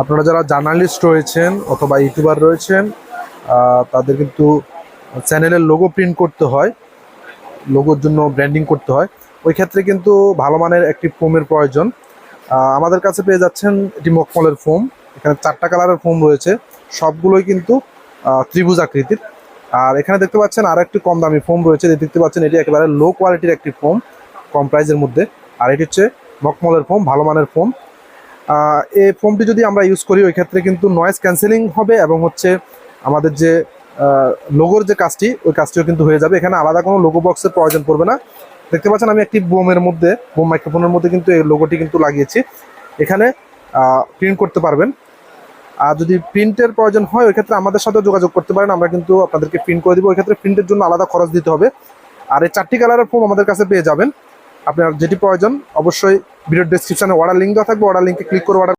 আপনারা যারা জার্নালিস্ট রয়েছেন অথবা ইউটিউবার রয়েছেন, তাদের কিন্তু চ্যানেলের লোগো প্রিন্ট করতে হয়, লোগোর জন্য ব্র্যান্ডিং করতে হয়। ওই ক্ষেত্রে কিন্তু ভালো মানের একটি ফোমের প্রয়োজন। আমাদের কাছে পেয়ে যাচ্ছেন এটি মখমলের ফোম। এখানে 4টা কালারের ফোম রয়েছে, সবগুলোই কিন্তু ত্রিভুজ আকৃতির। আর এখানে দেখতে পাচ্ছেন আরও একটি কম দামি ফোম রয়েছে, দেখতে পাচ্ছেন এটি একেবারে লো কোয়ালিটির একটি ফোম, কম প্রাইসের মধ্যে। আর এটি হচ্ছে মখমলের ফোম, ভালো মানের ফোম। এই ফোমটি যদি আমরা ইউজ করি ওই ক্ষেত্রে কিন্তু নয়েজ ক্যান্সেলিং হবে এবং হচ্ছে আমাদের যে লোগোর যে কাজটি, ওই কাজটিও কিন্তু হয়ে যাবে। এখানে আলাদা কোনো লোগো বক্সের প্রয়োজন পড়বে না। দেখতে পাচ্ছেন আমি একটি বোমের মধ্যে, বোম মাইক্রোফোনের মধ্যে কিন্তু এই লোগোটি কিন্তু লাগিয়েছি। এখানে প্রিন্ট করতে পারবেন। আর যদি প্রিন্টের প্রয়োজন হয় ওই ক্ষেত্রে আমাদের সাথেও যোগাযোগ করতে পারেন, আমরা কিন্তু আপনাদেরকে প্রিন্ট করে দিব। ওই ক্ষেত্রে প্রিন্টের জন্য আলাদা খরচ দিতে হবে। আর এই 4টি কালারের ফোম আমাদের কাছে পেয়ে যাবেন। আপনার যেটি প্রয়োজন অবশ্যই ভিডিওর ডেসক্রিপশনে অর্ডার লিঙ্ক দেওয়া থাকবে, অর্ডার লিঙ্কে ক্লিক করে অর্ডার